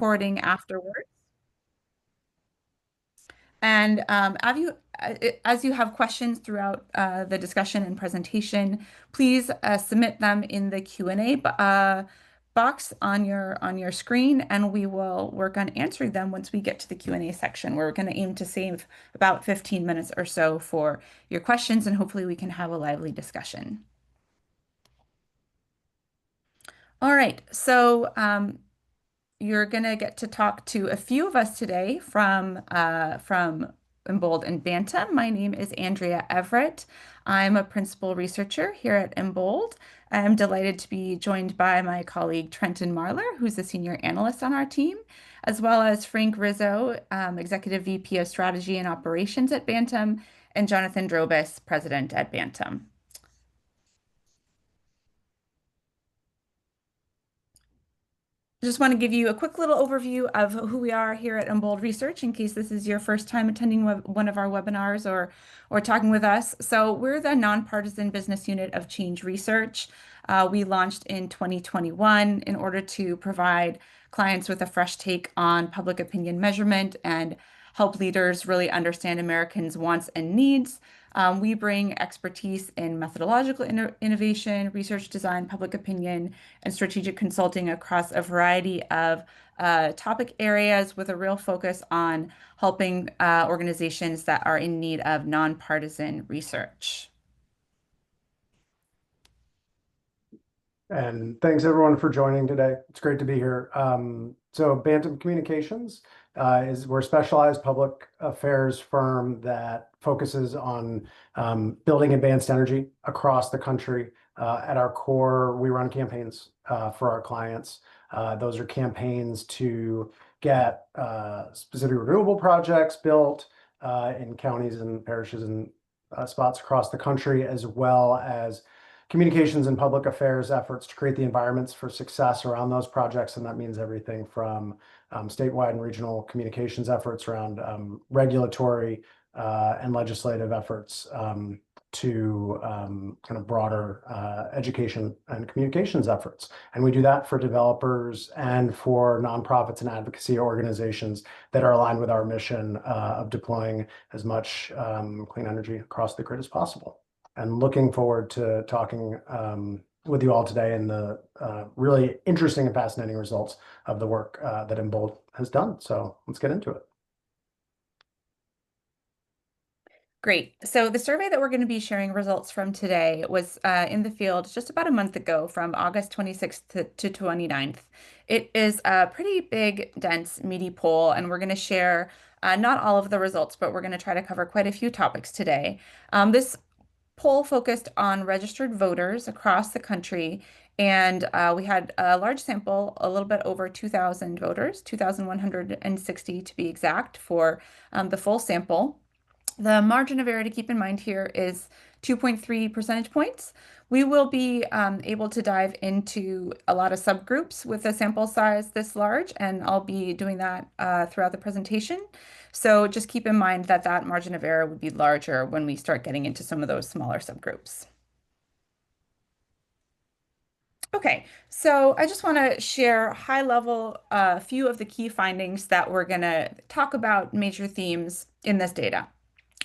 recording afterwards. And as you have questions throughout the discussion and presentation, please submit them in the Q&A box on your screen, and we will work on answering them once we get to the Q&A section. We're going to aim to save about 15 minutes or so for your questions, and hopefully we can have a lively discussion. All right, so you're going to get to talk to a few of us today from Embold and Bantam. My name is Andrea Everett. I'm a principal researcher here at Embold. I'm delighted to be joined by my colleague Trenton Marler, who's a senior analyst on our team, as well as Frank Rizzo, Executive VP of Strategy and Operations at Bantam, and Jonathan Drobis, President at Bantam. Just want to give you a quick little overview of who we are here at Embold Research in case this is your first time attending one of our webinars or talking with us. So we're the nonpartisan business unit of Change Research. We launched in 2021 in order to provide clients with a fresh take on public opinion measurement and help leaders really understand Americans' wants and needs. We bring expertise in methodological innovation, research design, public opinion, and strategic consulting across a variety of topic areas with a real focus on helping organizations that are in need of nonpartisan research. And thanks everyone for joining today. It's great to be here. So Bantam Communications we're a specialized public affairs firm that focuses on building advanced energy across the country. At our core, we run campaigns for our clients. Those are campaigns to get specific renewable projects built in counties and parishes and spots across the country, as well as communications and public affairs efforts to create the environments for success around those projects. And that means everything from statewide and regional communications efforts around regulatory and legislative efforts to kind of broader education and communications efforts. And we do that for developers and for nonprofits and advocacy organizations that are aligned with our mission of deploying as much clean energy across the grid as possible. And looking forward to talking with you all today and the really interesting and fascinating results of the work that Embold has done. So let's get into it. Great. So the survey that we're going to be sharing results from today was in the field just about a month ago, from August 26th to 29th. It is a pretty big, dense, meaty poll, and we're going to share not all of the results, but we're going to try to cover quite a few topics today. This poll focused on registered voters across the country, and we had a large sample, a little bit over 2,000 voters, 2,160 to be exact, for the full sample. The margin of error to keep in mind here is 2.3 percentage points. We will be able to dive into a lot of subgroups with a sample size this large, and I'll be doing that throughout the presentation. So just keep in mind that that margin of error would be larger when we start getting into some of those smaller subgroups. Okay, so I just want to share high level a few of the key findings that we're going to talk about, major themes in this data.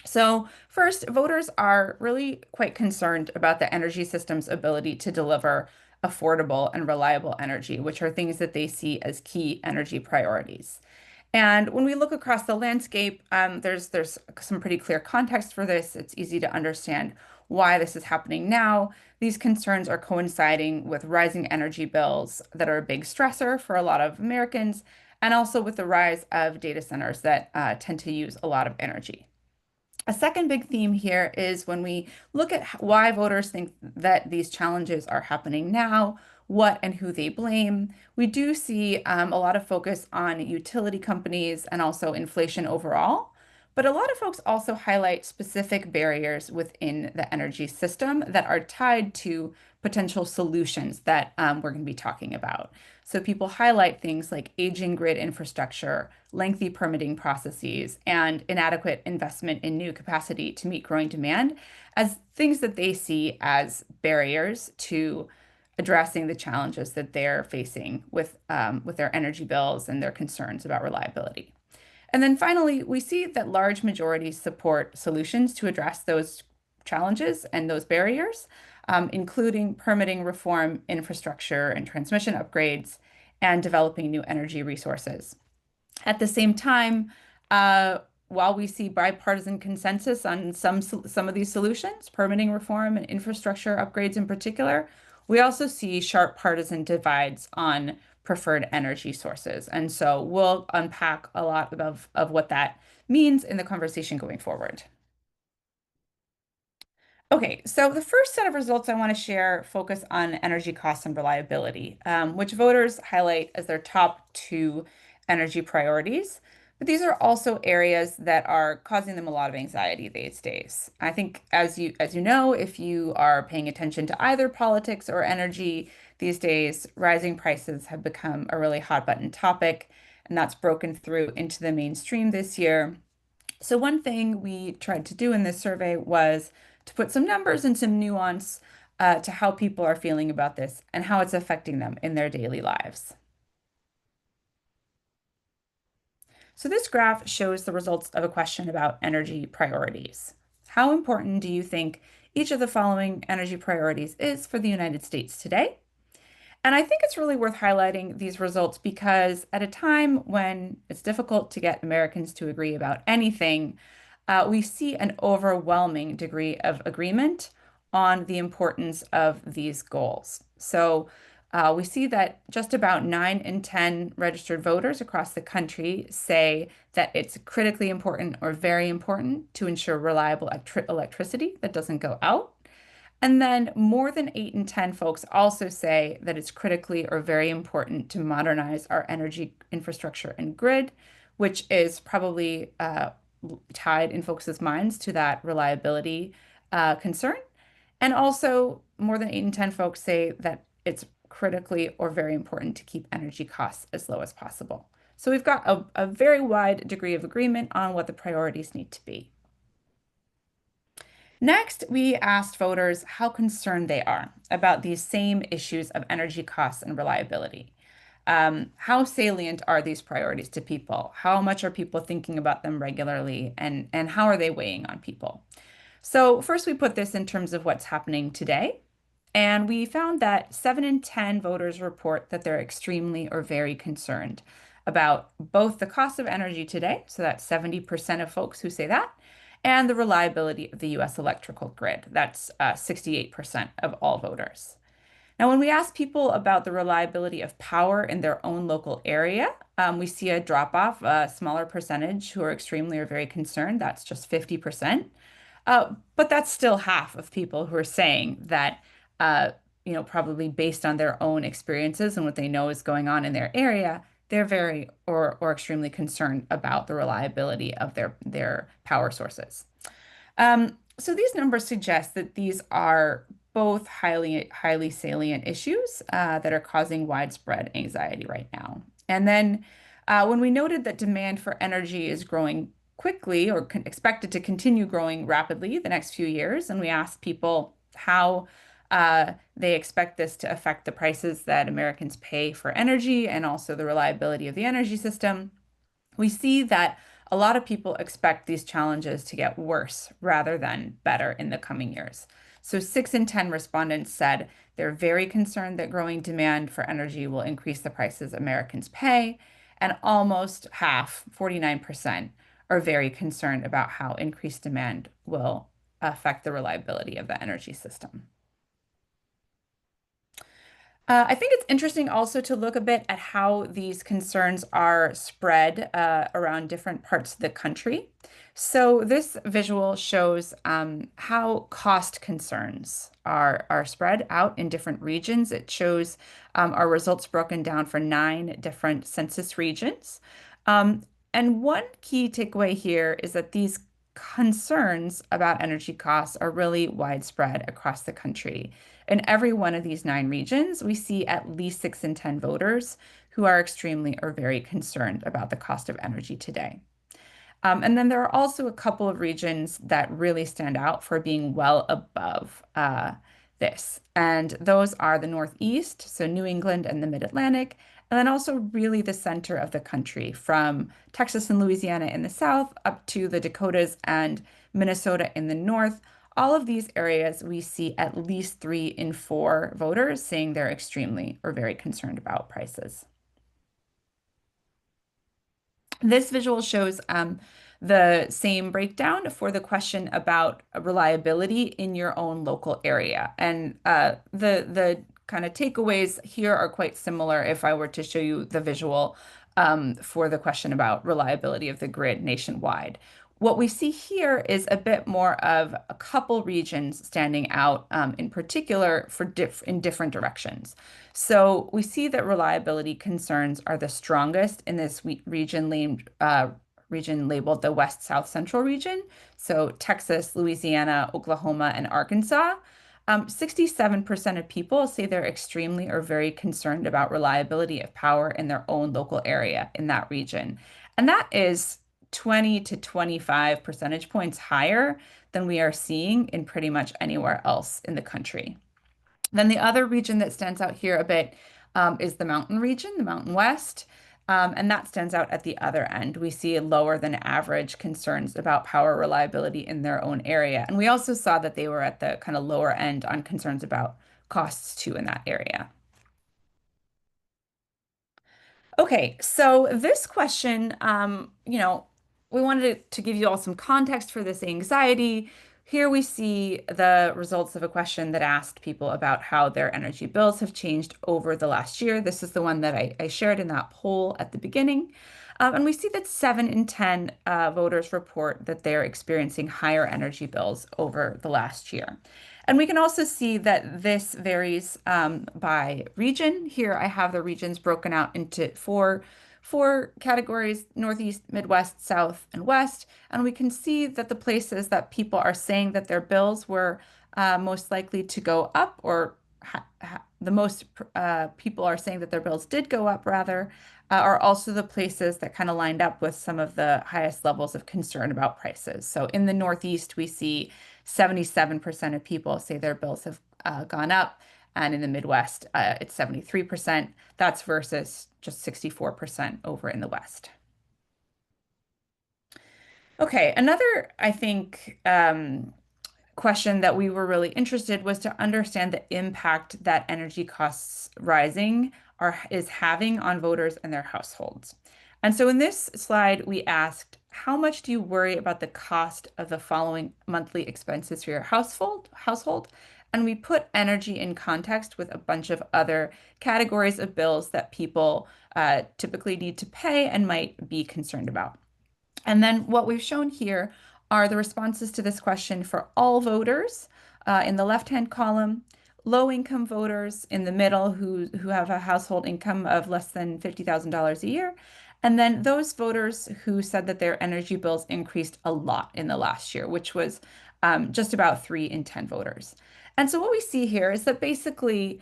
So first, voters are really quite concerned about the energy system's ability to deliver affordable and reliable energy, which are things that they see as key energy priorities. And when we look across the landscape, there's some pretty clear context for this. It's easy to understand why this is happening now. These concerns are coinciding with rising energy bills that are a big stressor for a lot of Americans, and also with the rise of data centers that tend to use a lot of energy. A second big theme here is when we look at why voters think that these challenges are happening now, what and who they blame. We do see a lot of focus on utility companies and also inflation overall. But a lot of folks also highlight specific barriers within the energy system that are tied to potential solutions that we're going to be talking about. So people highlight things like aging grid infrastructure, lengthy permitting processes, and inadequate investment in new capacity to meet growing demand as things that they see as barriers to addressing the challenges that they're facing with their energy bills and their concerns about reliability. And then finally, we see that large majorities support solutions to address those challenges and those barriers, including permitting reform, infrastructure and transmission upgrades, and developing new energy resources. At the same time, uh, while we see bipartisan consensus on some of these solutions, permitting reform and infrastructure upgrades in particular, we also see sharp partisan divides on preferred energy sources. And so we'll unpack a lot of what that means in the conversation going forward. Okay, so the first set of results I want to share focus on energy costs and reliability, which voters highlight as their top two energy priorities. But these are also areas that are causing them a lot of anxiety these days. I think, as you know, if you are paying attention to either politics or energy these days, rising prices have become a really hot button topic, and that's broken through into the mainstream this year. So one thing we tried to do in this survey was to put some numbers and some nuance to how people are feeling about this and how it's affecting them in their daily lives. So this graph shows the results of a question about energy priorities. How important do you think each of the following energy priorities is for the United States today? And I think it's really worth highlighting these results because at a time when it's difficult to get Americans to agree about anything, we see an overwhelming degree of agreement on the importance of these goals. So we see that just about 9 in 10 registered voters across the country say that it's critically important or very important to ensure reliable electricity that doesn't go out. And then more than 8 in 10 folks also say that it's critically or very important to modernize our energy infrastructure and grid, which is probably tied in folks' minds to that reliability concern. And also, more than 8 in 10 folks say that it's critically or very important to keep energy costs as low as possible. So we've got a very wide degree of agreement on what the priorities need to be. Next, we asked voters how concerned they are about these same issues of energy costs and reliability. How salient are these priorities to people? How much are people thinking about them regularly? And how are they weighing on people? So, first, we put this in terms of what's happening today. And we found that 7 in 10 voters report that they're extremely or very concerned about both the cost of energy today, so that's 70% of folks who say that, and the reliability of the US electrical grid. That's 68% of all voters. Now, when we ask people about the reliability of power in their own local area, we see a drop off, a smaller percentage who are extremely or very concerned. That's just 50%. But that's still half of people who are saying that, uh, probably based on their own experiences and what they know is going on in their area, they're very or extremely concerned about the reliability of their power sources. So these numbers suggest that these are both highly salient issues that are causing widespread anxiety right now. And then when we noted that demand for energy is growing quickly or expected to continue growing rapidly the next few years, and we asked people how they expect this to affect the prices that Americans pay for energy and also the reliability of the energy system, we see that a lot of people expect these challenges to get worse rather than better in the coming years. So 6 in 10 respondents said they're very concerned that growing demand for energy will increase the prices Americans pay, and almost half, 49%, are very concerned about how increased demand will affect the reliability of the energy system. I think it's interesting also to look a bit at how these concerns are spread around different parts of the country. So this visual shows how cost concerns are spread out in different regions. It shows our results broken down for 9 different census regions. Um, and one key takeaway here is that these concerns about energy costs are really widespread across the country. In every one of these 9 regions, we see at least 6 in 10 voters who are extremely or very concerned about the cost of energy today. And then there are also a couple of regions that really stand out for being well above this. And those are the Northeast, so New England and the Mid-Atlantic, and then also really the center of the country, from Texas and Louisiana in the south up to the Dakotas and Minnesota in the north. All of these areas, we see at least 3 in 4 voters saying they're extremely or very concerned about prices. This visual shows the same breakdown for the question about reliability in your own local area. And the kind of takeaways here are quite similar if I were to show you the visual for the question about reliability of the grid nationwide. What we see here is a bit more of a couple regions standing out in particular in different directions. So we see that reliability concerns are the strongest in this region labeled the West South Central region. So Texas, Louisiana, Oklahoma, and Arkansas. 67% of people say they're extremely or very concerned about reliability of power in their own local area in that region. And that is 20 to 25 percentage points higher than we are seeing in pretty much anywhere else in the country. Then the other region that stands out here a bit is the mountain region, the Mountain West. And that stands out at the other end. We see lower than average concerns about power reliability in their own area. And we also saw that they were at the kind of lower end on concerns about costs too in that area. Okay, so this question, we wanted to give you all some context for this anxiety. Here we see the results of a question that asked people about how their energy bills have changed over the last year. This is the one that I shared in that poll at the beginning. And we see that 7 in 10 voters report that they're experiencing higher energy bills over the last year. And we can also see that this varies by region. Here I have the regions broken out into four categories: Northeast, Midwest, South, and West. And we can see that the places that people are saying that their bills were most likely to go up, or the most people are saying that their bills did go up, rather, are also the places that kind of lined up with some of the highest levels of concern about prices. So in the Northeast, we see 77% of people say their bills have gone up. And in the Midwest, it's 73%. That's versus just 64% over in the West. Okay, another, I think, question that we were really interested was to understand the impact that energy costs rising is having on voters and their households. And so in this slide, we asked, how much do you worry about the cost of the following monthly expenses for your household? And we put energy in context with a bunch of other categories of bills that people typically need to pay and might be concerned about. And then what we've shown here are the responses to this question for all voters in the left-hand column, low-income voters in the middle who have a household income of less than $50,000 a year, and then those voters who said that their energy bills increased a lot in the last year, which was just about 3 in 10 voters. And so what we see here is that basically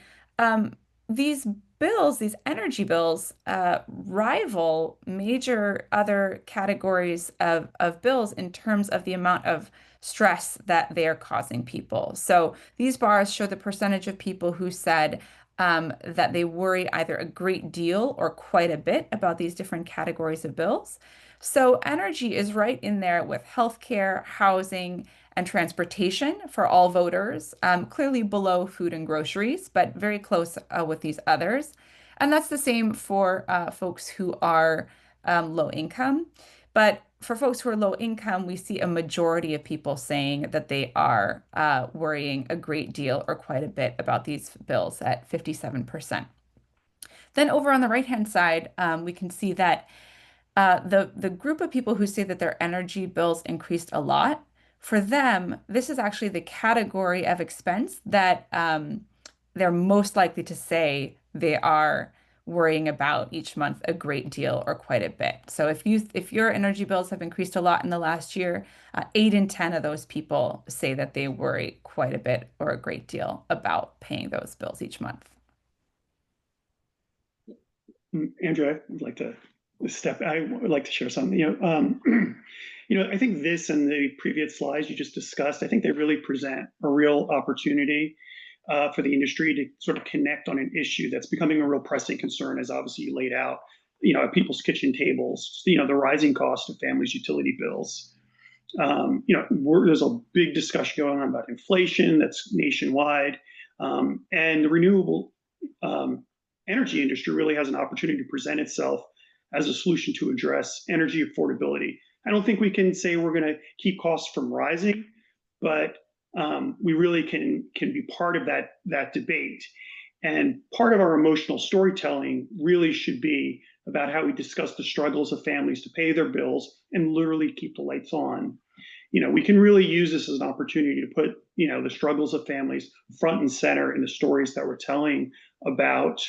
these bills, these energy bills, rival major other categories of bills in terms of the amount of stress that they are causing people. So these bars show the percentage of people who said that they worry either a great deal or quite a bit about these different categories of bills. So energy is right in there with healthcare, housing, and transportation for all voters, clearly below food and groceries, but very close with these others. And that's the same for folks who are low income. But for folks who are low income, we see a majority of people saying that they are worrying a great deal or quite a bit about these bills at 57%. Then over on the right-hand side, we can see that the group of people who say that their energy bills increased a lot, for them, this is actually the category of expense that they're most likely to say they are worrying about each month a great deal or quite a bit. So if your energy bills have increased a lot in the last year, 8 in 10 of those people say that they worry quite a bit or a great deal about paying those bills each month. Andrew, I would like to I would like to share something. I think this and the previous slides you just discussed, I think they really present a real opportunity for the industry to sort of connect on an issue that's becoming a real pressing concern, as obviously you laid out, at people's kitchen tables, the rising cost of families' utility bills. There's a big discussion going on about inflation that's nationwide, and the renewable um, energy industry really has an opportunity to present itself as a solution to address energy affordability. I don't think we can say we're going to keep costs from rising, but we really can be part of that debate. And part of our emotional storytelling really should be about how we discuss the struggles of families to pay their bills and literally keep the lights on. We can really use this as an opportunity to put, the struggles of families front and center in the stories that we're telling about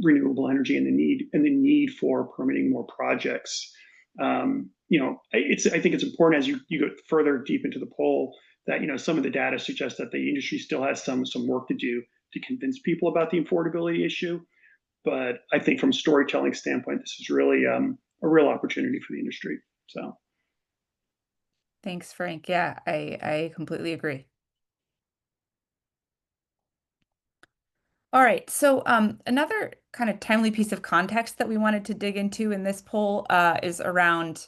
renewable energy and the need for permitting more projects. I think it's important as you go further deep into the poll that some of the data suggests that the industry still has some work to do to convince people about the affordability issue. But I think from a storytelling standpoint, this is really a real opportunity for the industry. So. Thanks, Frank. Yeah, I completely agree. All right, so another kind of timely piece of context that we wanted to dig into in this poll is around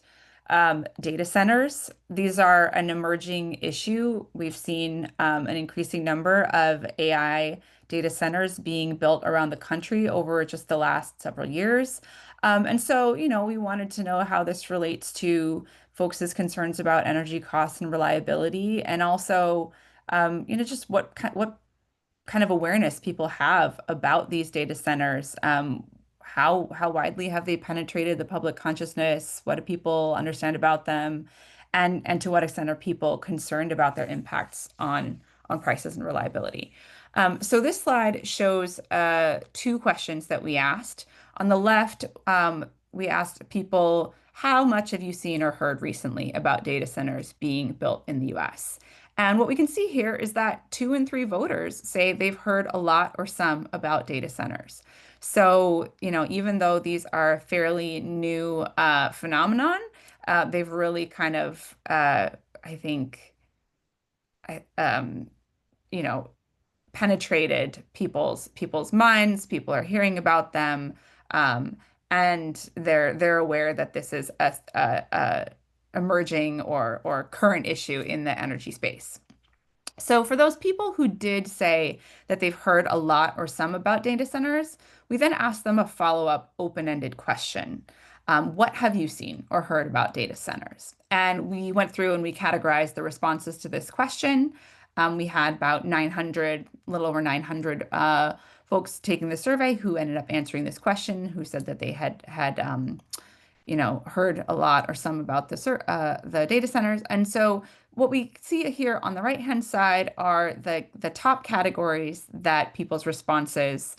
data centers. These are an emerging issue. We've seen an increasing number of AI data centers being built around the country over just the last several years. And so, we wanted to know how this relates to folks' concerns about energy costs and reliability, and also, just what kind of awareness people have about these data centers. How widely have they penetrated the public consciousness? What do people understand about them? And to what extent are people concerned about their impacts on prices and reliability? So this slide shows two questions that we asked. On the left, we asked people, how much have you seen or heard recently about data centers being built in the US? And what we can see here is that 2 in 3 voters say they've heard a lot or some about data centers. So, even though these are fairly new phenomenon, they've really kind of, I think, I- um, you know, penetrated people's minds. People are hearing about them, um, and they're aware that this is a emerging or current issue in the energy space. So, for those people who did say that they've heard a lot or some about data centers, we then asked them a follow-up open-ended question. What have you seen or heard about data centers? And we went through and we categorized the responses to this question. We had about 900, a little over 900 folks taking the survey who ended up answering this question, who said that they had heard a lot or some about the data centers. And so what we see here on the right-hand side are the top categories that people's responses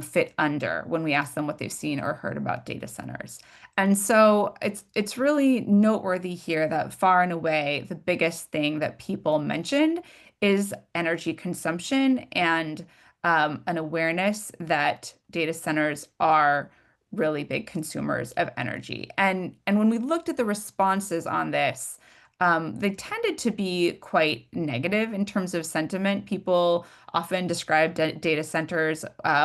fit under when we ask them what they've seen or heard about data centers. And so it's really noteworthy here that far and away the biggest thing that people mentioned is energy consumption and an awareness that data centers are really big consumers of energy. And when we looked at the responses on this, they tended to be quite negative in terms of sentiment. People often describe data centers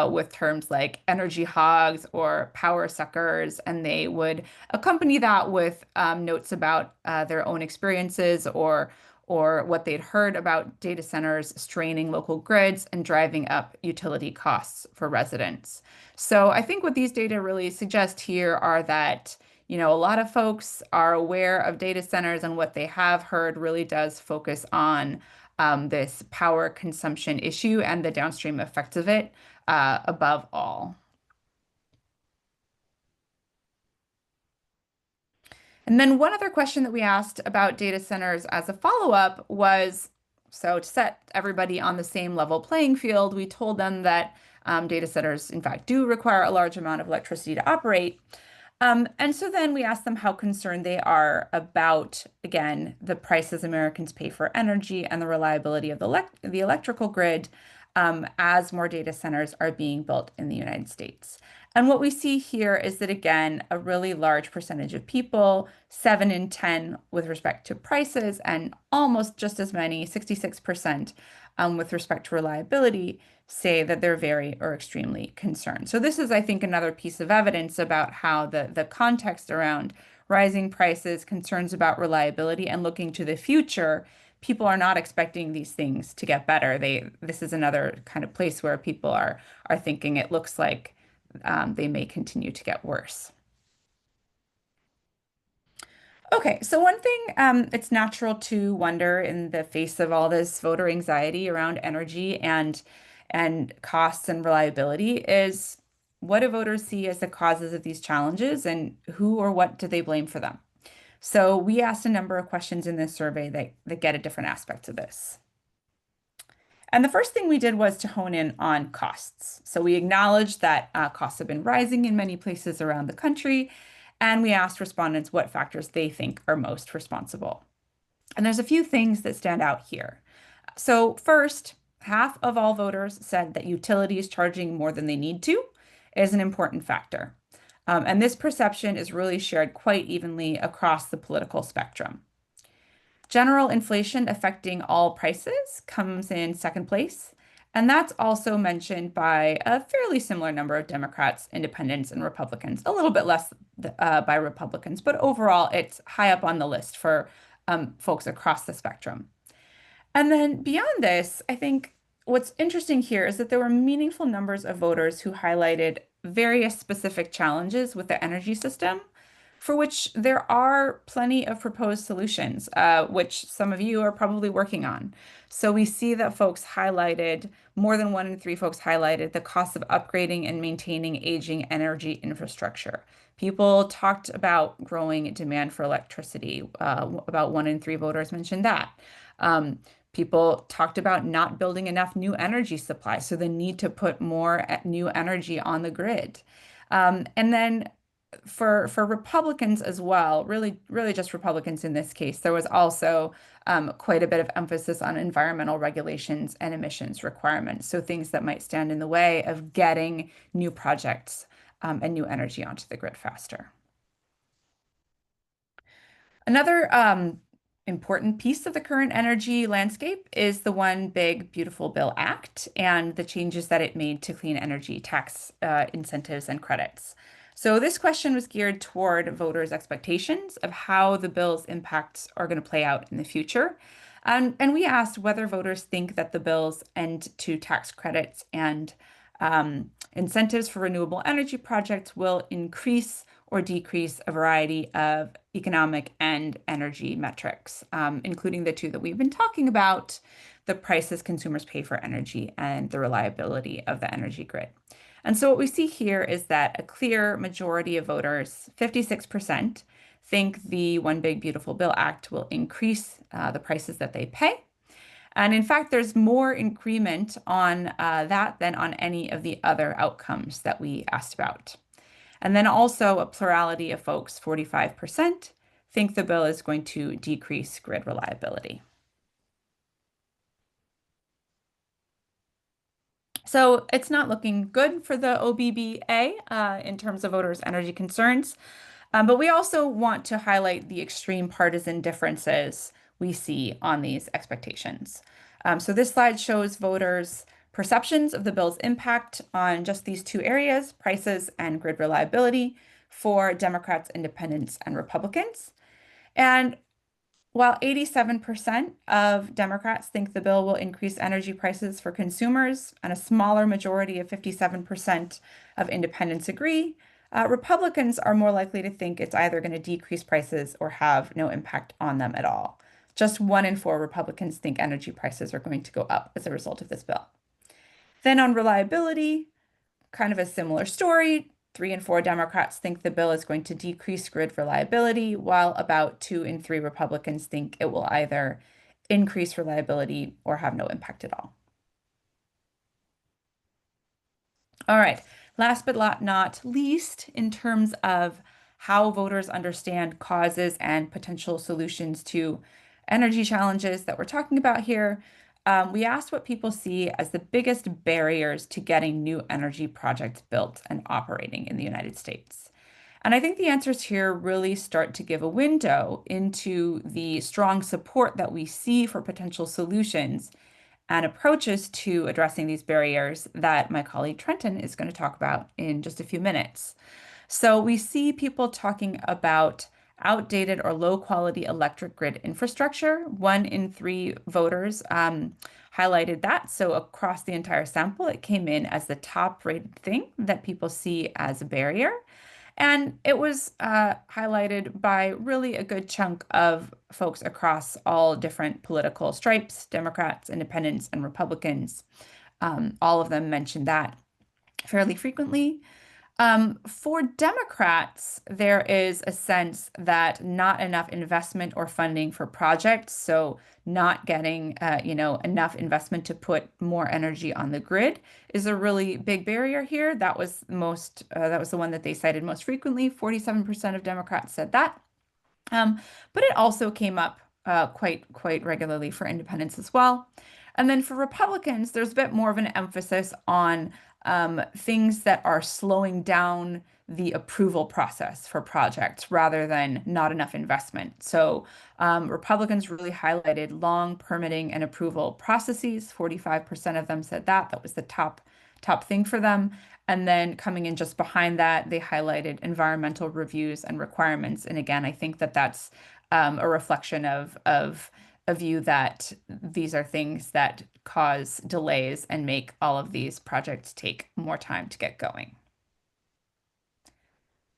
with terms like energy hogs or power suckers, and they would accompany that with notes about their own experiences or what they'd heard about data centers straining local grids and driving up utility costs for residents. So I think what these data really suggest here are that, a lot of folks are aware of data centers, and what they have heard really does focus on this power consumption issue and the downstream effects of it above all. And then one other question that we asked about data centers as a follow-up was, so to set everybody on the same level playing field, we told them that data centers, in fact, do require a large amount of electricity to operate. And so then we asked them how concerned they are about, again, the prices Americans pay for energy and the reliability of the electrical grid as more data centers are being built in the United States. And what we see here is that, again, a really large percentage of people, 7 in 10 with respect to prices, and almost just as many, 66%, with respect to reliability, say that they're very or extremely concerned. So this is, I think, another piece of evidence about how the context around rising prices, concerns about reliability, and looking to the future, people are not expecting these things to get better. This is another kind of place where people are thinking it looks like they may continue to get worse. Okay, so one thing it's natural to wonder in the face of all this voter anxiety around energy and costs and reliability is what do voters see as the causes of these challenges and who or what do they blame for them? So we asked a number of questions in this survey that get at different aspects of this. And the first thing we did was to hone in on costs. So we acknowledged that costs have been rising in many places around the country, and we asked respondents what factors they think are most responsible. And there's a few things that stand out here. So first, half of all voters said that utilities charging more than they need to is an important factor. And this perception is really shared quite evenly across the political spectrum. General inflation affecting all prices comes in second place. And that's also mentioned by a fairly similar number of Democrats, independents, and Republicans, a little bit less by Republicans, but overall, it's high up on the list for folks across the spectrum. And then beyond this, I think what's interesting here is that there were meaningful numbers of voters who highlighted various specific challenges with the energy system, for which there are plenty of proposed solutions, which some of you are probably working on. So we see that more than 1 in 3 folks highlighted the cost of upgrading and maintaining aging energy infrastructure. People talked about growing demand for electricity. About 1 in 3 voters mentioned that. Um, People talked about not building enough new energy supply, so the need to put more new energy on the grid. And then for Republicans as well, really just Republicans in this case, there was also quite a bit of emphasis on environmental regulations and emissions requirements. So things that might stand in the way of getting new projects and new energy onto the grid faster. Another important piece of the current energy landscape is the One Big Beautiful Bill Act and the changes that it made to clean energy tax incentives and credits. So this question was geared toward voters' expectations of how the bill's impacts are going to play out in the future. And we asked whether voters think that the bill's end to tax credits and incentives for renewable energy projects will increase or decrease a variety of economic and energy metrics, including the two that we've been talking about, the prices consumers pay for energy and the reliability of the energy grid. And so what we see here is that a clear majority of voters, 56%, think the One Big Beautiful Bill Act will increase the prices that they pay. And in fact, there's more increment on that than on any of the other outcomes that we asked about. And then also a plurality of folks, 45%, think the bill is going to decrease grid reliability. So it's not looking good for the OBBA in terms of voters' energy concerns. But we also want to highlight the extreme partisan differences we see on these expectations. So this slide shows voters' perceptions of the bill's impact on just these two areas, prices and grid reliability, for Democrats, independents, and Republicans. And while 87% of Democrats think the bill will increase energy prices for consumers, and a smaller majority of 57% of independents agree, Republicans are more likely to think it's either going to decrease prices or have no impact on them at all. Just 1 in 4 Republicans think energy prices are going to go up as a result of this bill. Then on reliability, kind of a similar story. 3 in 4 Democrats think the bill is going to decrease grid reliability, while about 2 in 3 Republicans think it will either increase reliability or have no impact at all. All right, last but not least, in terms of how voters understand causes and potential solutions to energy challenges that we're talking about here, we asked what people see as the biggest barriers to getting new energy projects built and operating in the United States. And I think the answers here really start to give a window into the strong support that we see for potential solutions and approaches to addressing these barriers that my colleague Trenton is going to talk about in just a few minutes. So we see people talking about outdated or low quality electric grid infrastructure. 1 in 3 voters highlighted that. So across the entire sample, it came in as the top rated thing that people see as a barrier. And it was highlighted by really a good chunk of folks across all different political stripes, Democrats, Independents, and Republicans. All of them mentioned that fairly frequently. For Democrats, there is a sense that not enough investment or funding for projects, so not getting, enough investment to put more energy on the grid is a really big barrier here. That was the one that they cited most frequently. 47% of Democrats said that. But it also came up quite regularly for independents as well. And then for Republicans, there's a bit more of an emphasis on things that are slowing down the approval process for projects rather than not enough investment. So Republicans really highlighted long permitting and approval processes. 45% of them said that. That was the top thing for them. And then coming in just behind that, they highlighted environmental reviews and requirements. And again, I think that that's a reflection of a view that these are things that cause delays and make all of these projects take more time to get going.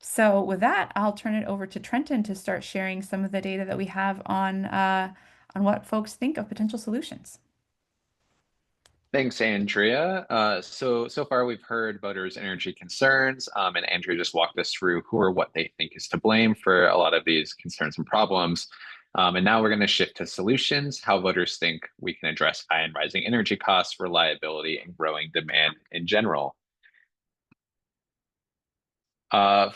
So with that, I'll turn it over to Trenton to start sharing some of the data that we have on what folks think of potential solutions. Thanks, Andrea. So far we've heard voters' energy concerns, and Andrea just walked us through who or what they think is to blame for a lot of these concerns and problems. And now we're going to shift to solutions, how voters think we can address high and rising energy costs, reliability, and growing demand in general. Uh,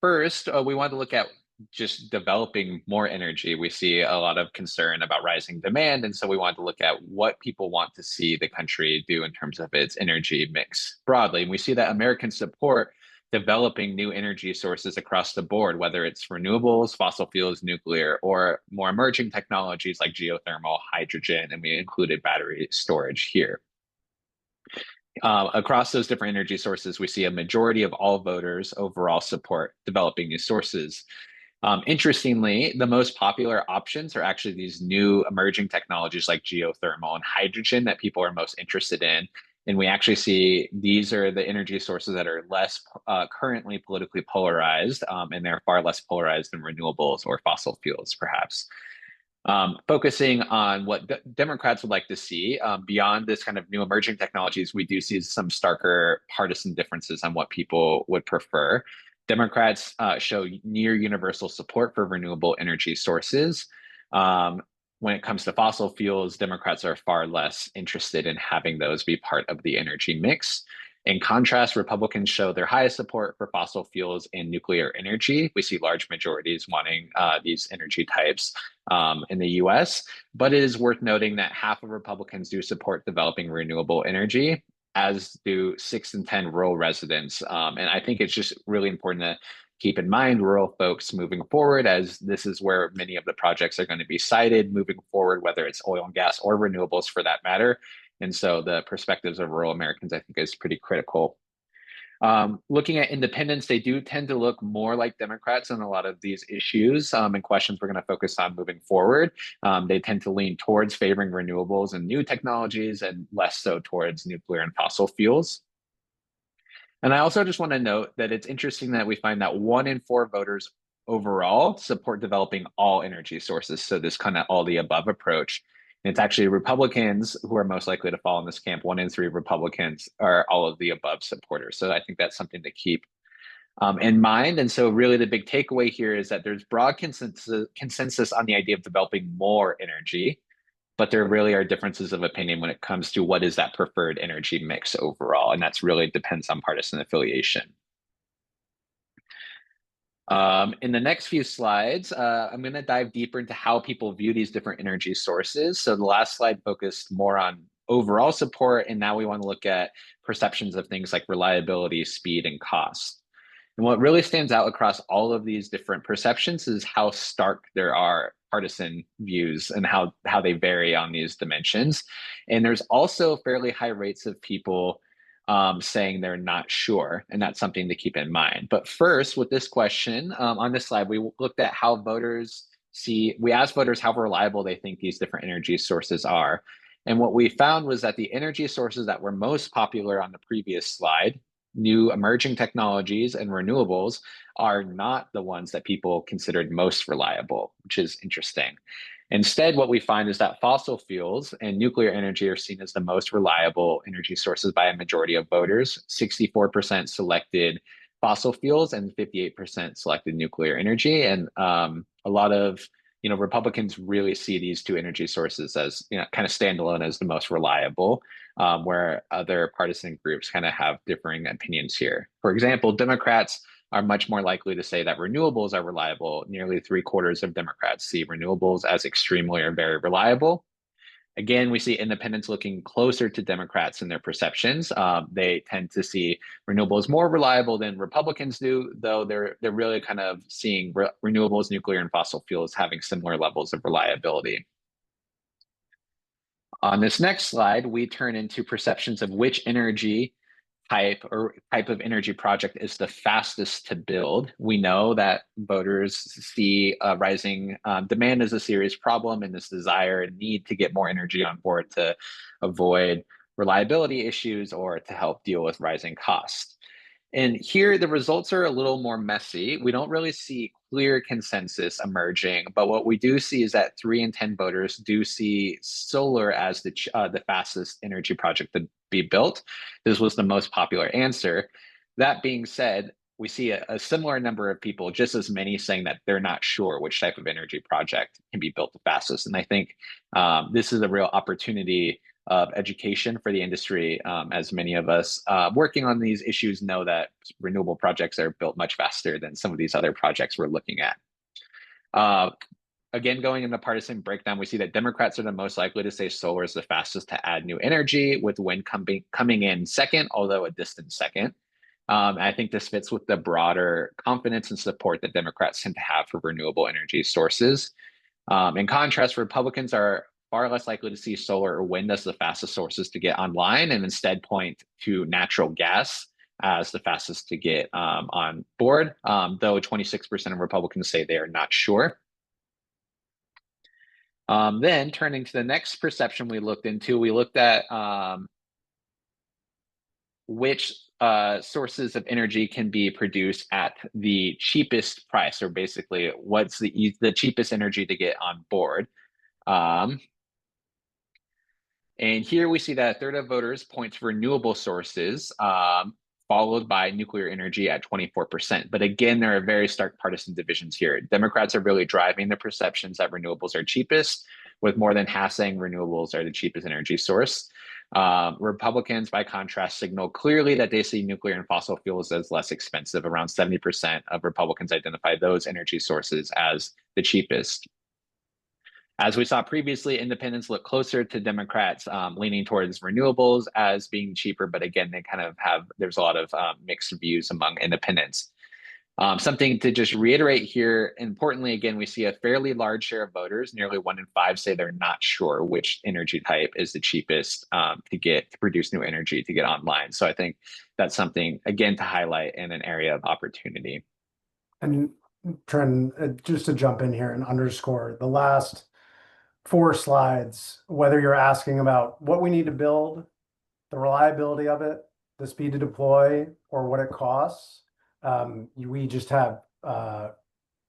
First, we want to look at just developing more energy. We see a lot of concern about rising demand, and so we want to look at what people want to see the country do in terms of its energy mix broadly. And we see that Americans support developing new energy sources across the board, whether it's renewables, fossil fuels, nuclear, or more emerging technologies like geothermal, hydrogen, and we included battery storage here. Across those different energy sources, we see a majority of all voters overall support developing new sources. Interestingly, the most popular options are actually these new emerging technologies like geothermal and hydrogen that people are most interested in. And we actually see these are the energy sources that are less currently politically polarized, and they're far less polarized than renewables or fossil fuels, perhaps. Focusing on what Democrats would like to see beyond this kind of new emerging technologies, we do see some starker partisan differences on what people would prefer. Democrats show near universal support for renewable energy sources. When it comes to fossil fuels, Democrats are far less interested in having those be part of the energy mix. In contrast, Republicans show their highest support for fossil fuels and nuclear energy. We see large majorities wanting these energy types in the US, but it is worth noting that half of Republicans do support developing renewable energy, as do 6 in 10 rural residents. And I think it's just really important to keep in mind rural folks moving forward, as this is where many of the projects are going to be sited moving forward, whether it's oil and gas or renewables for that matter. And so the perspectives of rural Americans, I think, is pretty critical. Looking at independents, they do tend to look more like Democrats on a lot of these issues and questions we're going to focus on moving forward. They tend to lean towards favoring renewables and new technologies and less so towards nuclear and fossil fuels. And I also just want to note that it's interesting that we find that 1 in 4 voters overall support developing all energy sources. So this kind of all the above approach. And it's actually Republicans who are most likely to fall in this camp. 1 in 3 Republicans are all of the above supporters. So I think that's something to keep in mind. And so really the big takeaway here is that there's broad consensus on the idea of developing more energy, but there really are differences of opinion when it comes to what is that preferred energy mix overall. And that's really depends on partisan affiliation. In the next few slides, I'm going to dive deeper into how people view these different energy sources. So the last slide focused more on overall support, and now we want to look at perceptions of things like reliability, speed, and cost. And what really stands out across all of these different perceptions is how stark there are partisan views and how they vary on these dimensions. And there's also fairly high rates of people saying they're not sure, and that's something to keep in mind. But first, with this question on this slide, we looked at how we asked voters how reliable they think these different energy sources are. And what we found was that the energy sources that were most popular on the previous slide, new emerging technologies and renewables, are not the ones that people considered most reliable, which is interesting. Instead, what we find is that fossil fuels and nuclear energy are seen as the most reliable energy sources by a majority of voters. 64% selected fossil fuels and 58% selected nuclear energy. And a lot of Republicans really see these two energy sources as kind of standalone as the most reliable, where other partisan groups kind of have differing opinions here. For example, Democrats are much more likely to say that renewables are reliable. Nearly 3/4 of Democrats see renewables as extremely or very reliable. Again, we see independents looking closer to Democrats in their perceptions. They tend to see renewables more reliable than Republicans do, though they're really kind of seeing renewables, nuclear, and fossil fuels having similar levels of reliability. On this next slide, we turn into perceptions of which energy type of energy project is the fastest to build. We know that voters see rising demand as a serious problem, and this desire and need to get more energy on board to avoid reliability issues or to help deal with rising costs. And here the results are a little more messy. We don't really see clear consensus emerging, but what we do see is that 3 in 10 voters do see solar as the fastest energy project to be built. This was the most popular answer. That being said, we see a similar number of people, just as many, saying that they're not sure which type of energy project can be built the fastest. And I think this is a real opportunity of education for the industry, as many of us working on these issues know that renewable projects are built much faster than some of these other projects we're looking at. Again, going in the partisan breakdown, we see that Democrats are the most likely to say solar is the fastest to add new energy, with wind coming in second, although a distant second. I think this fits with the broader confidence and support that Democrats tend to have for renewable energy sources. In contrast, Republicans are far less likely to see solar or wind as the fastest sources to get online, and instead point to natural gas as the fastest to get on board, though 26% of Republicans say they are not sure. Then turning to the next perception we looked at which sources of energy can be produced at the cheapest price, or basically what's the cheapest energy to get on board. And here we see that a third of voters point to renewable sources, followed by nuclear energy at 24%. But again, there are very stark partisan divisions here. Democrats are really driving the perceptions that renewables are cheapest, with more than half saying renewables are the cheapest energy source. Republicans, by contrast, signal clearly that they see nuclear and fossil fuels as less expensive. Around 70% of Republicans identify those energy sources as the cheapest. As we saw previously, independents look closer to Democrats, leaning towards renewables as being cheaper, but again, there's a lot of mixed views among independents. Something to just reiterate here, importantly, again, we see a fairly large share of voters, nearly 1 in 5, say they're not sure which energy type is the cheapest to produce new energy to get online. So I think that's something, again, to highlight in an area of opportunity. And Trent, just to jump in here and underscore the last 4 slides, whether you're asking about what we need to build, the reliability of it, the speed to deploy, or what it costs, we just have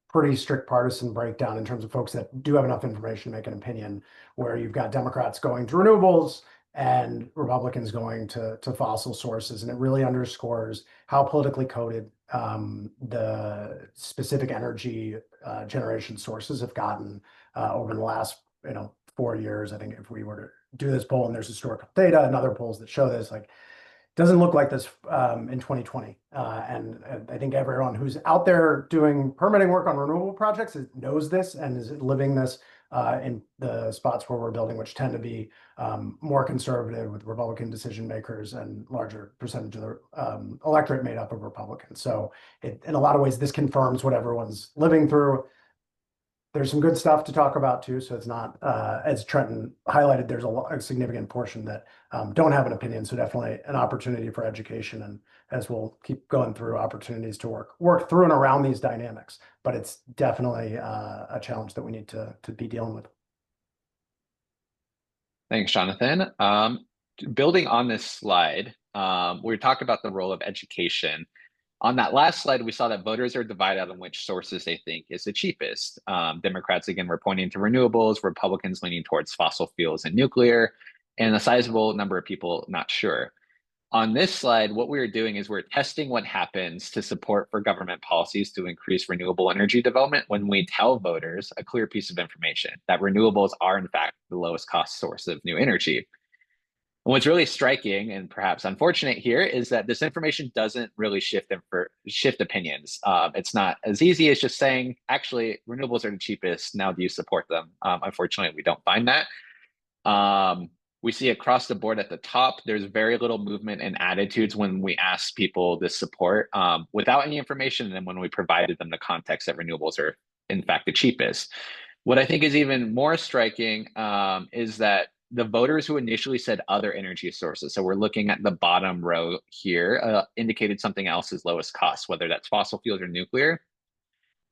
pretty strict partisan breakdown in terms of folks that do have enough information to make an opinion, where you've got Democrats going to renewables and Republicans going to fossil sources. And it really underscores how politically coded the specific energy generation sources have gotten over the last 4 years. I think if we were to do this poll, and there's historical data and other polls that show this, like doesn't look like this in 2020. And I think everyone who's out there doing permitting work on renewable projects knows this and is living this in the spots where we're building, which tend to be more conservative with Republican decision makers and larger percentage of the electorate made up of Republicans. So in a lot of ways, this confirms what everyone's living through. There's some good stuff to talk about too. So it's not, as Trenton highlighted, there's a significant portion that don't have an opinion. So definitely an opportunity for education. And as we'll keep going through opportunities to work through and around these dynamics, but it's definitely a challenge that we need to be dealing with. Thanks, Jonathan. Building on this slide, we talked about the role of education. On that last slide, we saw that voters are divided on which sources they think is the cheapest. Democrats, again, were pointing to renewables, Republicans leaning towards fossil fuels and nuclear, and a sizable number of people not sure. On this slide, what we're doing is we're testing what happens to support for government policies to increase renewable energy development when we tell voters a clear piece of information that renewables are, in fact, the lowest cost source of new energy. And what's really striking and perhaps unfortunate here is that this information doesn't really shift opinions. It's not as easy as just saying, actually, renewables are the cheapest. Now, do you support them? Unfortunately, we don't find that. We see across the board at the top, there's very little movement in attitudes when we ask people this support without any information. And then when we provided them the context that renewables are, in fact, the cheapest. What I think is even more striking is that the voters who initially said other energy sources, so we're looking at the bottom row here, indicated something else as lowest cost, whether that's fossil fuels or nuclear.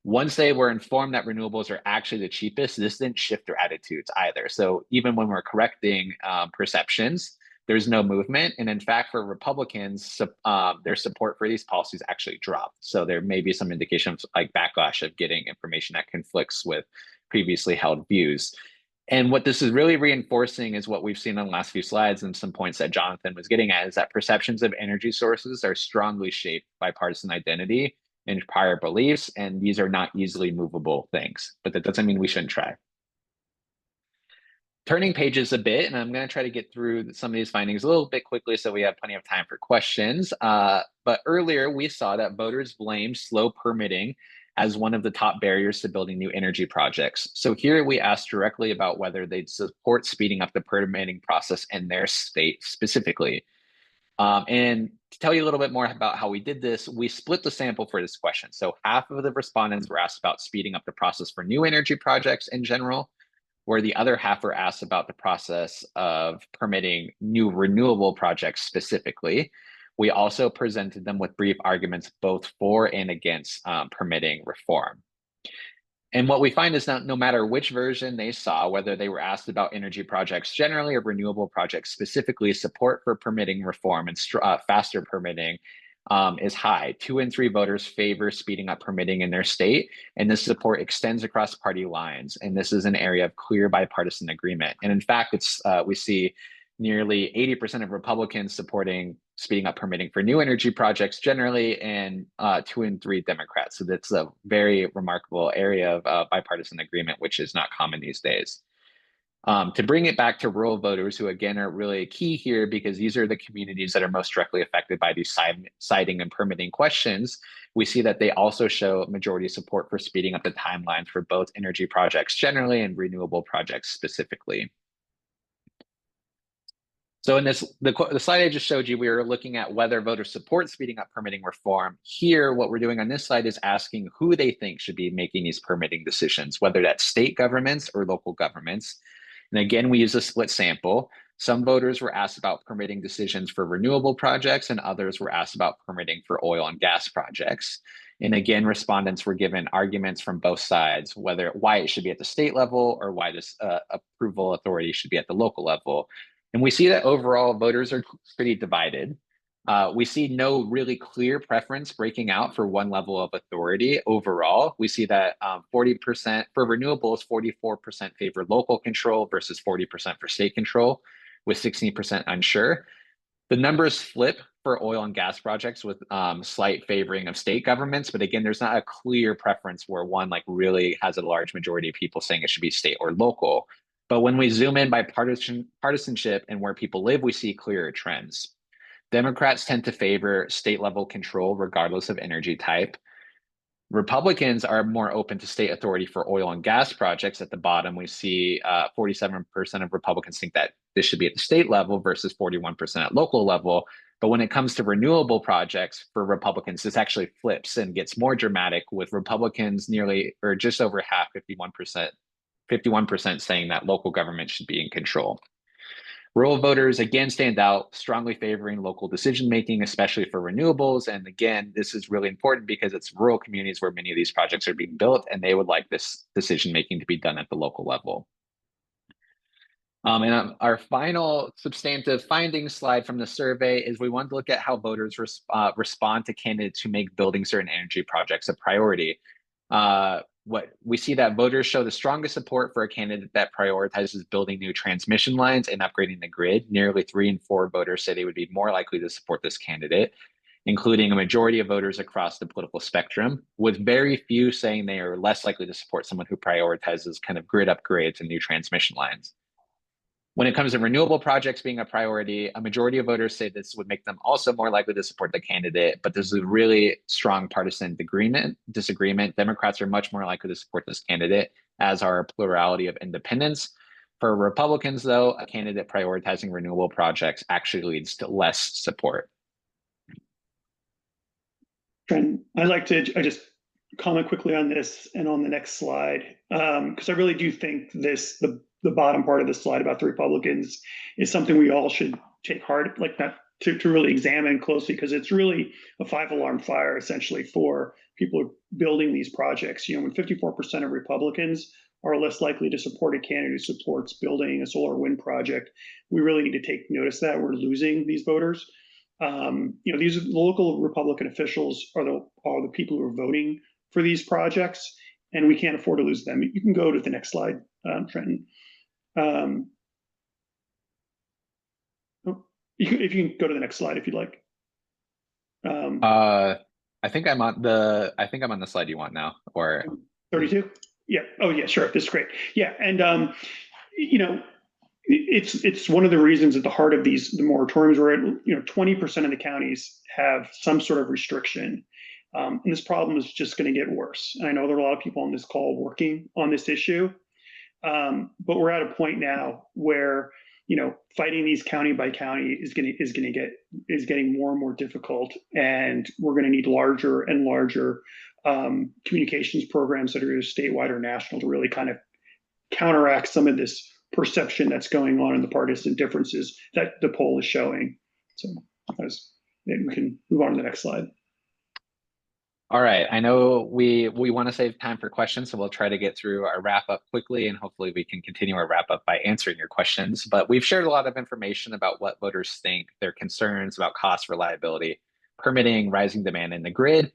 Once they were informed that renewables are actually the cheapest, this didn't shift their attitudes either. So even when we're correcting perceptions, there's no movement. And in fact, for Republicans, their support for these policies actually dropped. So there may be some indication of like backlash of getting information that conflicts with previously held views. And what this is really reinforcing is what we've seen on the last few slides and some points that Jonathan was getting at is that perceptions of energy sources are strongly shaped by partisan identity and prior beliefs, and these are not easily movable things, but that doesn't mean we shouldn't try. Turning pages a bit, and I'm going to try to get through some of these findings a little bit quickly so we have plenty of time for questions. But earlier we saw that voters blamed slow permitting as one of the top barriers to building new energy projects. So here we asked directly about whether they'd support speeding up the permitting process in their state specifically. And to tell you a little bit more about how we did this, we split the sample for this question. So half of the respondents were asked about speeding up the process for new energy projects in general, where the other half were asked about the process of permitting new renewable projects specifically. We also presented them with brief arguments both for and against permitting reform. And what we find is that no matter which version they saw, whether they were asked about energy projects generally or renewable projects specifically, support for permitting reform and faster permitting is high. 2 in 3 voters favor speeding up permitting in their state, and this support extends across party lines. And this is an area of clear bipartisan agreement. And in fact, we see nearly 80% of Republicans supporting speeding up permitting for new energy projects generally, and 2 in 3 Democrats. So that's a very remarkable area of bipartisan agreement, which is not common these days. To bring it back to rural voters, who again are really key here because these are the communities that are most directly affected by these siting and permitting questions, we see that they also show majority support for speeding up the timelines for both energy projects generally and renewable projects specifically. So in the slide I just showed you, we were looking at whether voters support speeding up permitting reform. Here, what we're doing on this slide is asking who they think should be making these permitting decisions, whether that's state governments or local governments. And again, we use a split sample. Some voters were asked about permitting decisions for renewable projects, and others were asked about permitting for oil and gas projects. And again, respondents were given arguments from both sides, why it should be at the state level or why this approval authority should be at the local level. And we see that overall voters are pretty divided. We see no really clear preference breaking out for one level of authority overall. We see that 40% for renewables, 44% favor local control versus 40% for state control, with 16% unsure. The numbers flip for oil and gas projects with slight favoring of state governments. But again, there's not a clear preference where one really has a large majority of people saying it should be state or local. But when we zoom in by partisanship and where people live, we see clearer trends. Democrats tend to favor state level control regardless of energy type. Republicans are more open to state authority for oil and gas projects. At the bottom, we see 47% of Republicans think that this should be at the state level versus 41% at local level. But when it comes to renewable projects for Republicans, this actually flips and gets more dramatic, with Republicans nearly, or just over half, 51% saying that local government should be in control. Rural voters again stand out, strongly favoring local decision making, especially for renewables. And again, this is really important because it's rural communities where many of these projects are being built, and they would like this decision making to be done at the local level. And our final substantive findings slide from the survey is we wanted to look at how voters respond to candidates who make building certain energy projects a priority. What we see that voters show the strongest support for a candidate that prioritizes building new transmission lines and upgrading the grid. Nearly 3 in 4 voters say they would be more likely to support this candidate, including a majority of voters across the political spectrum, with very few saying they are less likely to support someone who prioritizes kind of grid upgrades and new transmission lines. When it comes to renewable projects being a priority, a majority of voters say this would make them also more likely to support the candidate, but there's a really strong partisan disagreement. Democrats are much more likely to support this candidate, as are a plurality of independents. For Republicans, though, a candidate prioritizing renewable projects actually leads to less support. And I just comment quickly on this and on the next slide, because I really do think the bottom part of the slide about the Republicans is something we all should take heart, like that, to really examine closely, because it's really a 5-alarm fire essentially for people building these projects. When 54% of Republicans are less likely to support a candidate who supports building a solar wind project, we really need to take notice that we're losing these voters. These local Republican officials are the people who are voting for these projects, and we can't afford to lose them. You can go to the next slide, Trenton. If you can go to the next slide, if you'd like. I think I'm on the slide you want now, or 32. Yeah. Oh, yeah. Sure. This is great. Yeah, and it's one of the reasons at the heart of the moratoriums where 20% of the counties have some sort of restriction, and this problem is just going to get worse. And I know there are a lot of people on this call working on this issue, but we're at a point now where fighting these county by county is getting more and more difficult, and we're going to need larger and larger communications programs that are either statewide or national to really kind of counteract some of this perception that's going on in the partisan differences that the poll is showing. So maybe we can move on to the next slide. All right, I know we want to save time for questions, so we'll try to get through our wrap up quickly, and hopefully we can continue our wrap up by answering your questions. But we've shared a lot of information about what voters think, their concerns about cost, reliability, permitting, rising demand in the grid.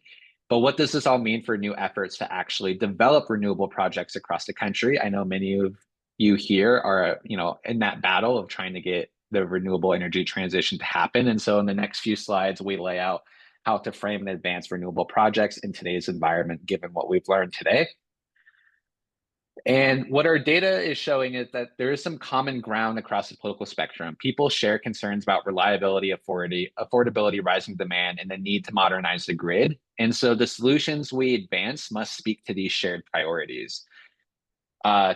But what does this all mean for new efforts to actually develop renewable projects across the country? I know many of you here are, in that battle of trying to get the renewable energy transition to happen. And so in the next few slides, we lay out how to frame and advance renewable projects in today's environment, given what we've learned today. And what our data is showing is that there is some common ground across the political spectrum. People share concerns about reliability, affordability, rising demand, and the need to modernize the grid. And so the solutions we advance must speak to these shared priorities.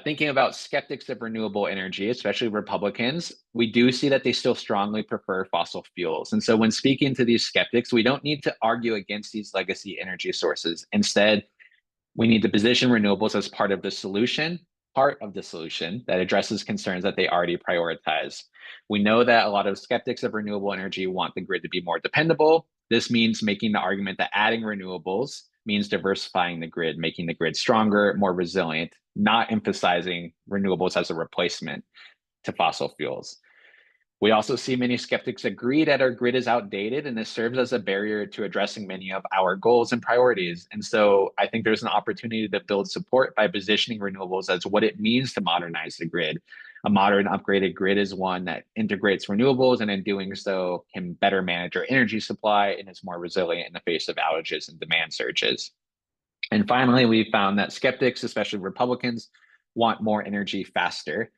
Thinking about skeptics of renewable energy, especially Republicans, we do see that they still strongly prefer fossil fuels. And so when speaking to these skeptics, we don't need to argue against these legacy energy sources. Instead, we need to position renewables as part of the solution that addresses concerns that they already prioritize. We know that a lot of skeptics of renewable energy want the grid to be more dependable. This means making the argument that adding renewables means diversifying the grid, making the grid stronger, more resilient, not emphasizing renewables as a replacement to fossil fuels. We also see many skeptics agree that our grid is outdated, and this serves as a barrier to addressing many of our goals and priorities. And so I think there's an opportunity to build support by positioning renewables as what it means to modernize the grid. A modern upgraded grid is one that integrates renewables, and in doing so can better manage our energy supply and is more resilient in the face of outages and demand surges. And finally, we found that skeptics, especially Republicans, want more energy faster.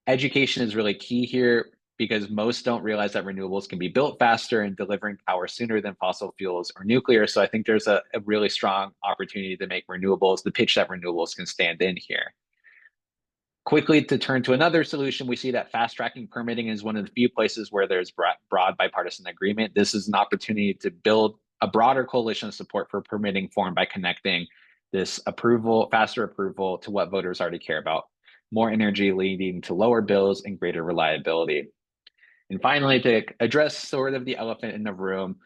Education is really key here. because most don't realize that renewables can be built faster and delivering power sooner than fossil fuels or nuclear. So I think there's a really strong opportunity to make renewables, the pitch that renewables can stand in here. Quickly to turn to another solution, we see that fast tracking permitting is one of the few places where there's broad bipartisan agreement. This is an opportunity to build a broader coalition of support for permitting formed by connecting this approval, faster approval to what voters already care about, more energy leading to lower bills and greater reliability. And finally, to address sort of the elephant in the room,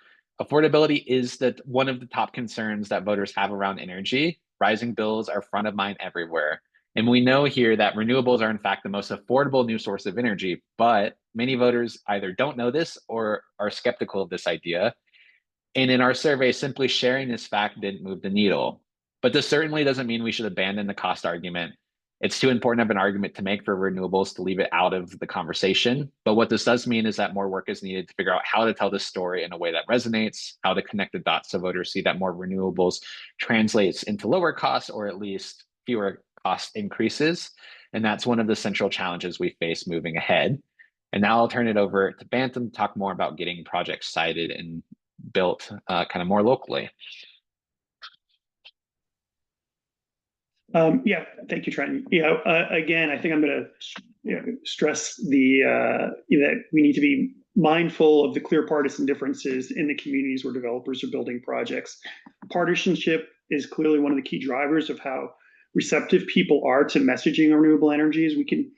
affordability is one of the top concerns that voters have around energy. Rising bills are front of mind everywhere. And we know here that renewables are in fact the most affordable new source of energy, but many voters either don't know this or are skeptical of this idea. And in our survey, simply sharing this fact didn't move the needle. But this certainly doesn't mean we should abandon the cost argument. It's too important of an argument to make for renewables to leave it out of the conversation. But what this does mean is that more work is needed to figure out how to tell this story in a way that resonates, how to connect the dots so voters see that more renewables translates into lower costs or at least fewer cost increases. And that's one of the central challenges we face moving ahead. And now I'll turn it over to Bantam to talk more about getting projects cited and built kind of more locally. Yeah, thank you, Trent. Again, I think I'm going to stress that we need to be mindful of the clear partisan differences in the communities where developers are building projects. Partisanship is clearly one of the key drivers of how receptive people are to messaging renewable energies. We can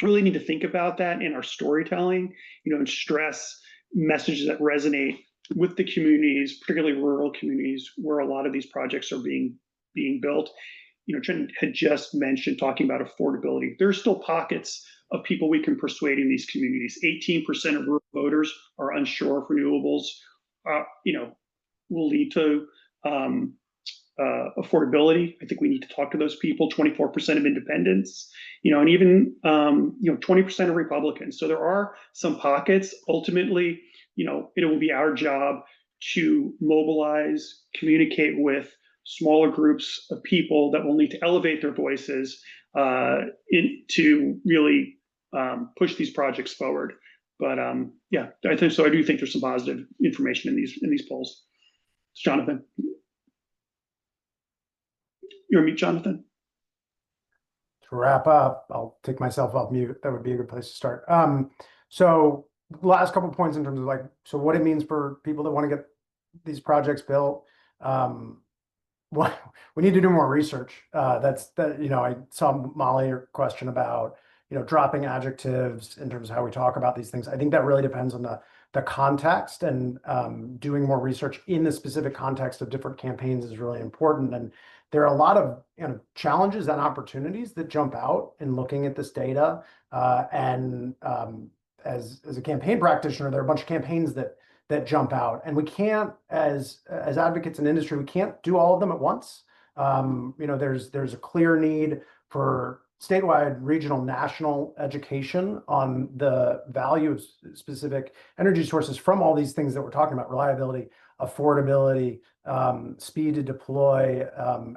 really need to think about that in our storytelling, and stress messages that resonate with the communities, particularly rural communities where a lot of these projects are being built. Trent had just mentioned talking about affordability. There's still pockets of people we can persuade in these communities. 18% of rural voters are unsure if renewables, will lead to affordability. I think we need to talk to those people. 24% of independents, and even 20% of Republicans. So there are some pockets. Ultimately, it will be our job to mobilize, communicate with smaller groups of people that will need to elevate their voices to really push these projects forward. But yeah, I think so. I do think there's some positive information in these polls. Jonathan, you're on mute, Jonathan. To wrap up, I'll take myself off mute. That would be a good place to start. So last couple of points in terms of so what it means for people that want to get these projects built. Well, we need to do more research. I saw Molly, your question about, dropping adjectives in terms of how we talk about these things. I think that really depends on the context, and doing more research in the specific context of different campaigns is really important. And there are a lot of challenges and opportunities that jump out in looking at this data. As a campaign practitioner, there are a bunch of campaigns that jump out, and we can't, as advocates in industry, we can't do all of them at once. There's a clear need for statewide, regional, national education on the value of specific energy sources from all these things that we're talking about: reliability, affordability, speed to deploy,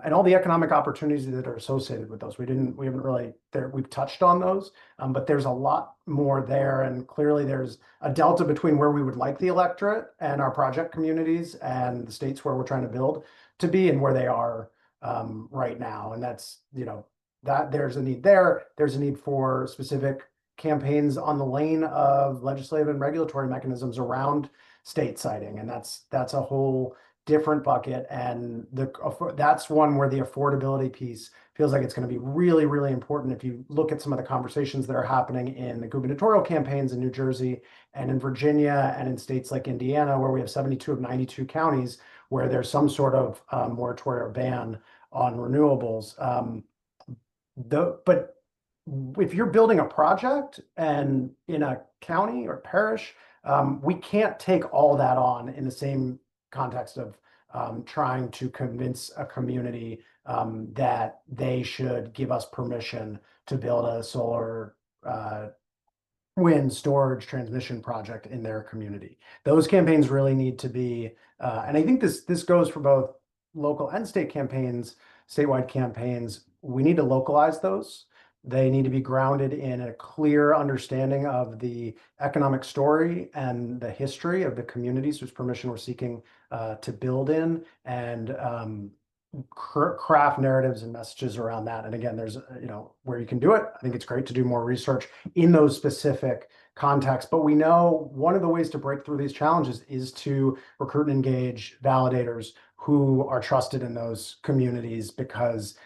and all the economic opportunities that are associated with those. We've touched on those, but there's a lot more there. And clearly there's a delta between where we would like the electorate and our project communities and the states where we're trying to build to be and where they are right now. And that's, that there's a need there. There's a need for specific campaigns on the lane of legislative and regulatory mechanisms around state siting. And that's a whole different bucket. And that's one where the affordability piece feels like it's going to be really, really important. If you look at some of the conversations that are happening in the gubernatorial campaigns in New Jersey and in Virginia and in states like Indiana, where we have 72 of 92 counties where there's some sort of moratorium or ban on renewables. But if you're building a project and in a county or parish, we can't take all that on in the same context of trying to convince a community that they should give us permission to build a solar wind storage transmission project in their community. Those campaigns really need to be, and I think this goes for both local and state campaigns, statewide campaigns. We need to localize those They need to be grounded in a clear understanding of the economic story and the history of the communities whose permission we're seeking to build in, and craft narratives and messages around that. And again, there's, where you can do it, I think it's great to do more research in those specific contexts. But we know one of the ways to break through these challenges is to recruit and engage validators who are trusted in those communities, because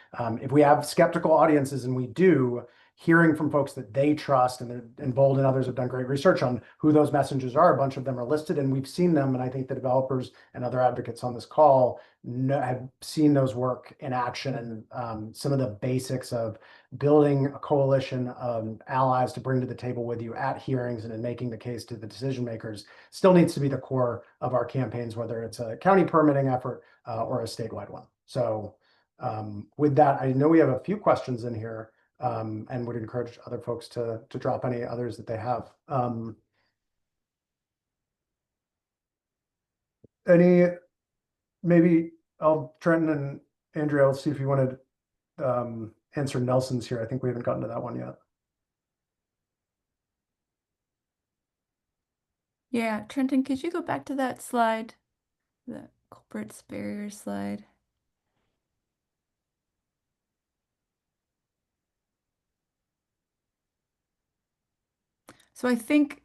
if we have skeptical audiences, and we do, hearing from folks that they trust, and Bold and others have done great research on who those messengers are. A bunch of them are listed, and we've seen them. And I think the developers and other advocates on this call have seen those work in action, and some of the basics of building a coalition of allies to bring to the table with you at hearings and in making the case to the decision makers still needs to be the core of our campaigns, whether it's a county permitting effort or a statewide one. So with that, I know we have a few questions in here, and would encourage other folks to drop any others that they have. Any, maybe Trenton and Andrea, I'll see if you wanted answer Nelson's here. I think we haven't gotten to that one yet. Yeah, Trenton, could you go back to that slide, the culprits barrier slide? So I think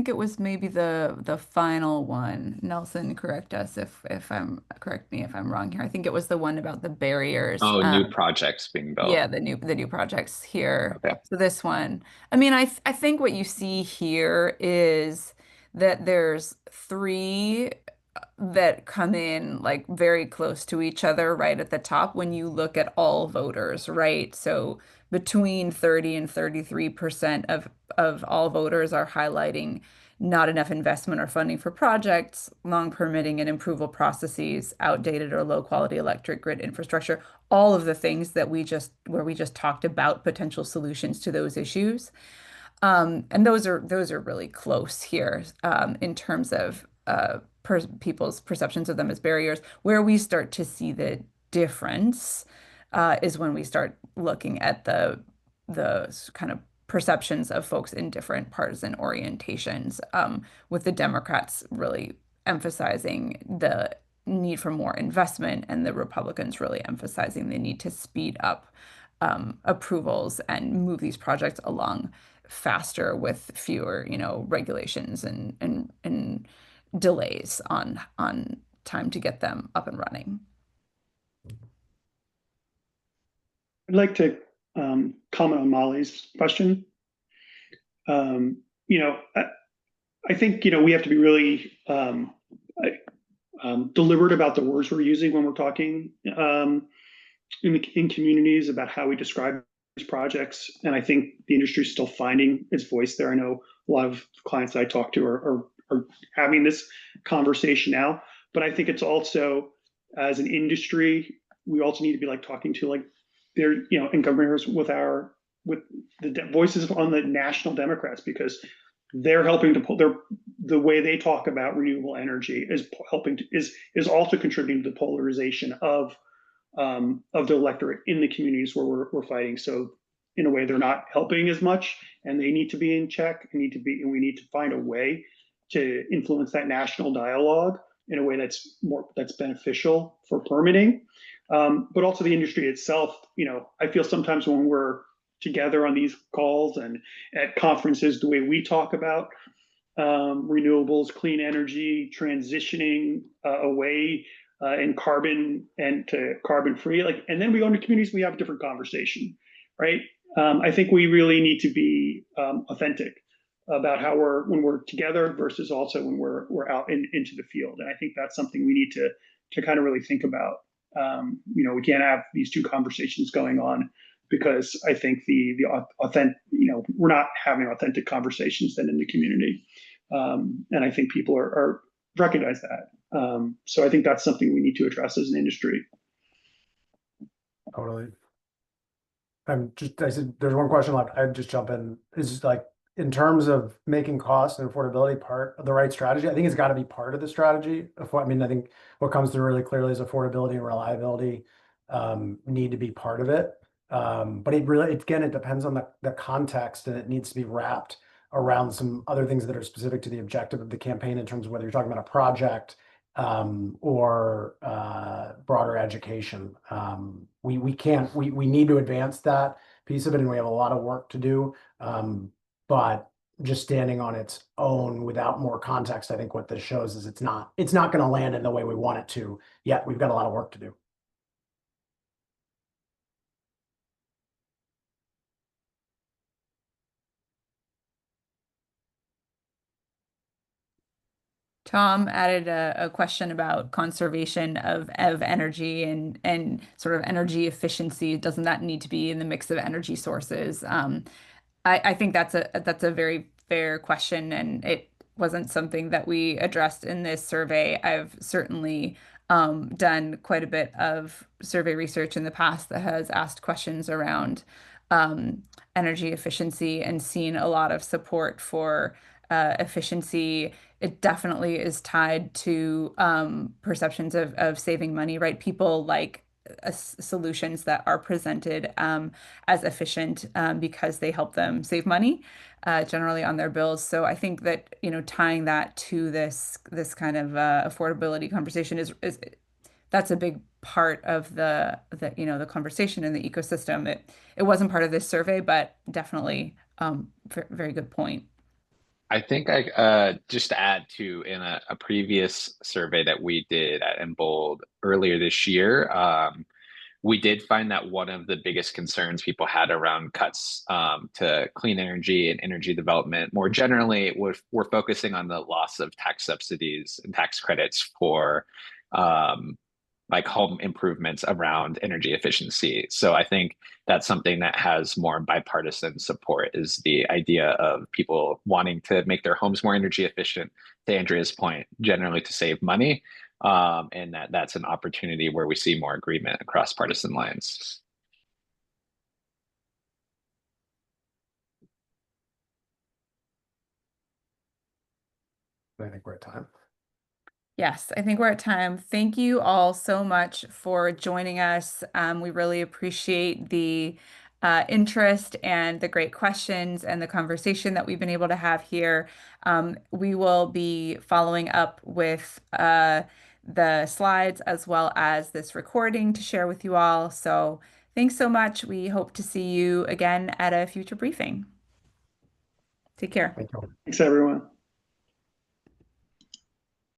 it was maybe the final one. Nelson, correct me if I'm wrong here. I think it was the one about the barriers. Oh, new projects being built. Yeah, the new projects here. Okay. So this one. I mean, I think what you see here is that there's three that come in like very close to each other right at the top when you look at all voters, right? So between 30 and 33% of all voters are highlighting not enough investment or funding for projects, long permitting and approval processes, outdated or low quality electric grid infrastructure, all of the things that where we just talked about potential solutions to those issues. And those are really close here in terms of people's perceptions of them as barriers. Where we start to see the difference is when we start looking at the kind of perceptions of folks in different partisan orientations, with the Democrats really emphasizing the need for more investment, and the Republicans really emphasizing the need to speed up approvals and move these projects along faster with fewer, regulations and delays on time to get them up and running. I'd like to comment on Molly's question. I think we have to be really deliberate about the words we're using when we're talking in communities about how we describe these projects. And I think the industry is still finding its voice there. I know a lot of clients I talk to are having this conversation now, but I think it's also, as an industry, we also need to be like talking to like their, and governors with the voices on the national Democrats, because they're helping to pull the way they talk about renewable energy is also contributing to the polarization of the electorate in the communities where we're fighting. So in a way, they're not helping as much, and they need to be in check, and we need to find a way to influence that national dialogue in a way that's beneficial for permitting. But also the industry itself. I feel sometimes when we're together on these calls and at conferences, the way we talk about renewables, clean energy, transitioning away and carbon and to carbon free, and then we go into communities, we have a different conversation, right? I think we really need to be authentic about how when we're together versus also when we're out into the field. And I think that's something we need to kind of really think about. We can't have these two conversations going on, because I think the authentic, we're not having authentic conversations then in the community. And I think people are recognize that. So I think that's something we need to address as an industry. Totally. I said there's one question left. I'd just jump in. Is like, in terms of making cost and affordability part of the right strategy, I think it's got to be part of the strategy. I think what comes through really clearly is affordability and reliability need to be part of it. But again, it depends on the context, and it needs to be wrapped around some other things that are specific to the objective of the campaign in terms of whether you're talking about a project or broader education. We need to advance that piece of it, and we have a lot of work to do. But just standing on its own without more context, I think what this shows is it's not going to land in the way we want it to yet. We've got a lot of work to do. Tom added a question about conservation of energy and sort of energy efficiency. Doesn't that need to be in the mix of energy sources? I think that's a very fair question, and it wasn't something that we addressed in this survey. I've certainly done quite a bit of survey research in the past that has asked questions around um, energy efficiency and seen a lot of support for efficiency. It definitely is tied to perceptions of saving money, right? People like solutions that are presented as efficient because they help them save money generally on their bills. So I think that, tying that to this kind of affordability conversation is that's a big part of the conversation in the ecosystem. It wasn't part of this survey, but definitely very good point. I think I just to add to in a previous survey that we did at Embold earlier this year, we did find that one of the biggest concerns people had around cuts to clean energy and energy development more generally we're focusing on the loss of tax subsidies and tax credits for um, like home improvements around energy efficiency. So I think that's something that has more bipartisan support is the idea of people wanting to make their homes more energy efficient, to Andrea's point, generally to save money. And that's an opportunity where we see more agreement across partisan lines. I think we're at time. Yes, I think we're at time. Thank you all so much for joining us. We really appreciate the interest and the great questions and the conversation that we've been able to have here. We will be following up with the slides as well as this recording to share with you all. So thanks so much. We hope to see you again at a future briefing. Take care. Thank you. Thanks, everyone.